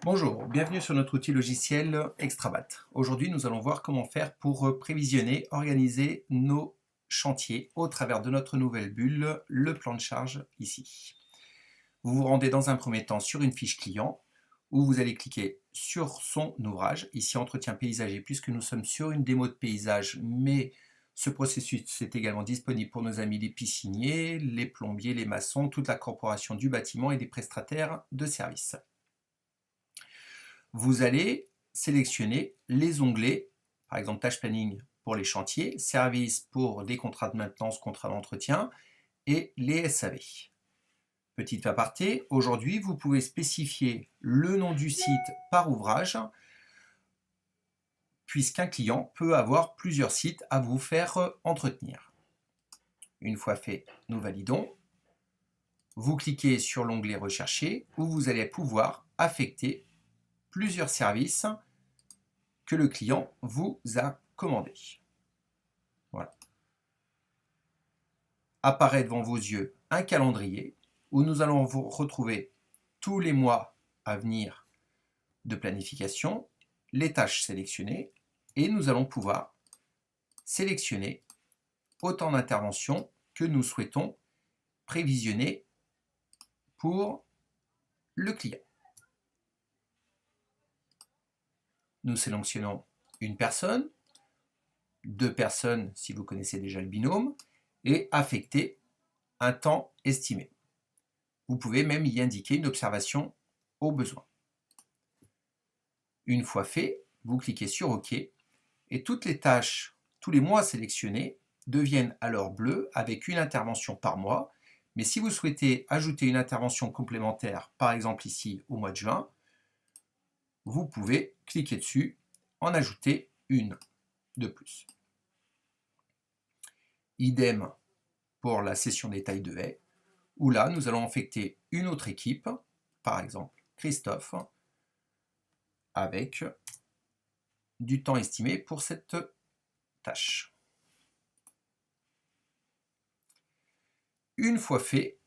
Bonjour, bienvenue sur notre outil logiciel Extrabat. Aujourd'hui, nous allons voir comment faire pour prévisionner, organiser nos chantiers au travers de notre nouvelle bulle, le plan de charge ici. Vous vous rendez dans un premier temps sur une fiche client où vous allez cliquer sur son ouvrage, ici entretien paysager, puisque nous sommes sur une démo de paysage, mais ce processus est également disponible pour nos amis les pisciniers, les plombiers, les maçons, toute la corporation du bâtiment et des prestataires de services. Vous allez sélectionner les onglets, par exemple tâche planning pour les chantiers, service pour les contrats de maintenance, contrats d'entretien et les SAV. Petite aparté, aujourd'hui vous pouvez spécifier le nom du site par ouvrage puisqu'un client peut avoir plusieurs sites à vous faire entretenir. Une fois fait, nous validons. Vous cliquez sur l'onglet rechercher où vous allez pouvoir affecter plusieurs services que le client vous a commandés. Voilà. Apparaît devant vos yeux un calendrier où nous allons vous retrouver tous les mois à venir de planification, les tâches sélectionnées, et nous allons pouvoir sélectionner autant d'interventions que nous souhaitons prévisionner pour le client. Nous sélectionnons une personne, deux personnes si vous connaissez déjà le binôme, et affecter un temps estimé. Vous pouvez même y indiquer une observation au besoin. Une fois fait, vous cliquez sur OK et toutes les tâches, tous les mois sélectionnés deviennent alors bleus avec une intervention par mois. Mais si vous souhaitez ajouter une intervention complémentaire, par exemple ici au mois de juin, vous pouvez cliquer dessus, en ajouter une de plus. Idem pour la session des tailles de haies, où là, nous allons affecter une autre équipe, par exemple Christophe, avec du temps estimé pour cette tâche. Une fois fait,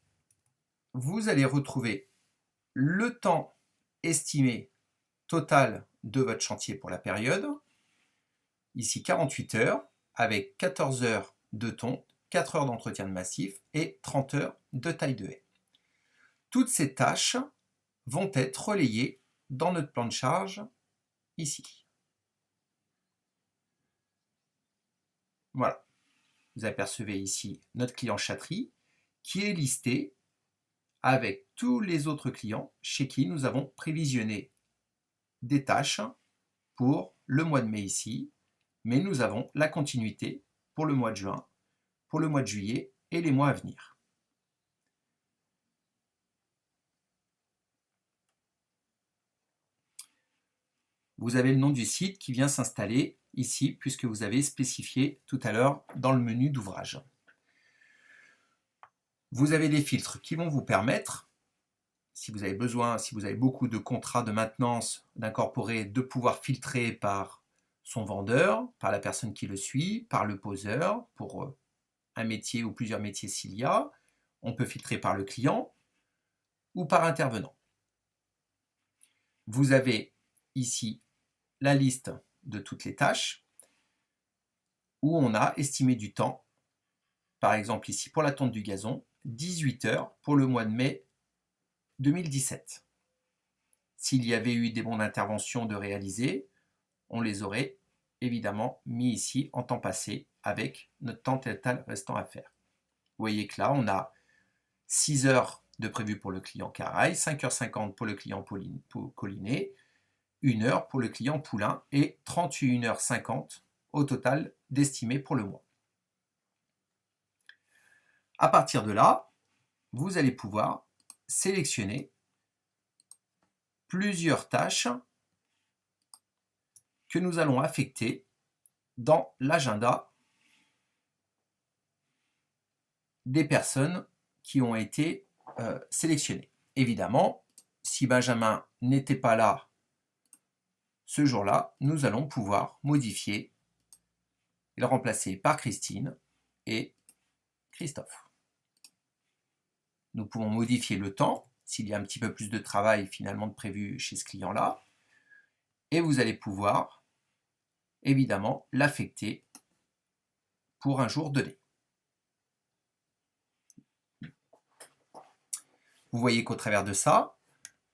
vous allez retrouver le temps estimé total de votre chantier pour la période, ici 48 heures, avec 14 heures de tonte, 4 heures d'entretien de massif et 30 heures de taille de haie. Toutes ces tâches vont être relayées dans notre plan de charge ici. Voilà, vous apercevez ici notre client Chatterie qui est listé avec tous les autres clients chez qui nous avons prévisionné des tâches pour le mois de mai ici, mais nous avons la continuité pour le mois de juin, pour le mois de juillet et les mois à venir. Vous avez le nom du site qui vient s'installer ici, puisque vous avez spécifié tout à l'heure dans le menu d'ouvrage. Vous avez des filtres qui vont vous permettre, si vous avez besoin, si vous avez beaucoup de contrats de maintenance, d'incorporer, de pouvoir filtrer par son vendeur, par la personne qui le suit, par le poseur, pour un métier ou plusieurs métiers s'il y a. On peut filtrer par le client ou par intervenant. Vous avez ici la liste de toutes les tâches où on a estimé du temps. Par exemple ici pour la tonte du gazon, 18 heures pour le mois de mai 2017. S'il y avait eu des bons d'intervention de réaliser, on les aurait évidemment mis ici en temps passé avec notre temps total restant à faire. Vous voyez que là, on a 6 heures de prévu pour le client Caraï, 5h50 pour le client Collinet, 1 heure pour le client Poulain et 31h50 au total d'estimé pour le mois. À partir de là, vous allez pouvoir sélectionner plusieurs tâches que nous allons affecter dans l'agenda des personnes qui ont été sélectionnées. Évidemment, si Benjamin n'était pas là ce jour-là, nous allons pouvoir modifier et le remplacer par Christine et Christophe. Nous pouvons modifier le temps, s'il y a un petit peu plus de travail finalement de prévu chez ce client-là. Et vous allez pouvoir, évidemment, l'affecter pour un jour donné. Vous voyez qu'au travers de ça,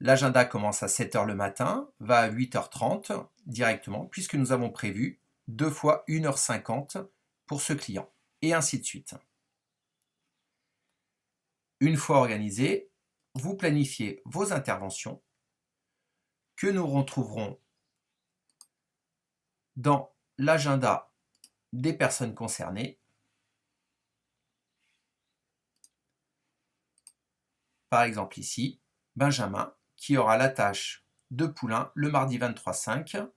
l'agenda commence à 7 h le matin, va à 8 h 30 directement, puisque nous avons prévu 2 fois 1 h 50 pour ce client, et ainsi de suite. Une fois organisé, vous planifiez vos interventions que nous retrouverons dans l'agenda des personnes concernées. Par exemple ici, Benjamin, qui aura la tâche de poulain le mardi 23/5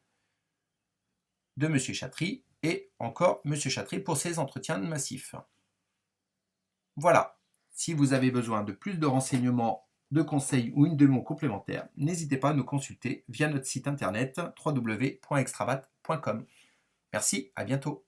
de M. Chatry, et encore M. Chatry pour ses entretiens de massif. Voilà. Si vous avez besoin de plus de renseignements, de conseils ou une démo complémentaire, n'hésitez pas à nous consulter via notre site internet www.extravat.com. Merci, à bientôt.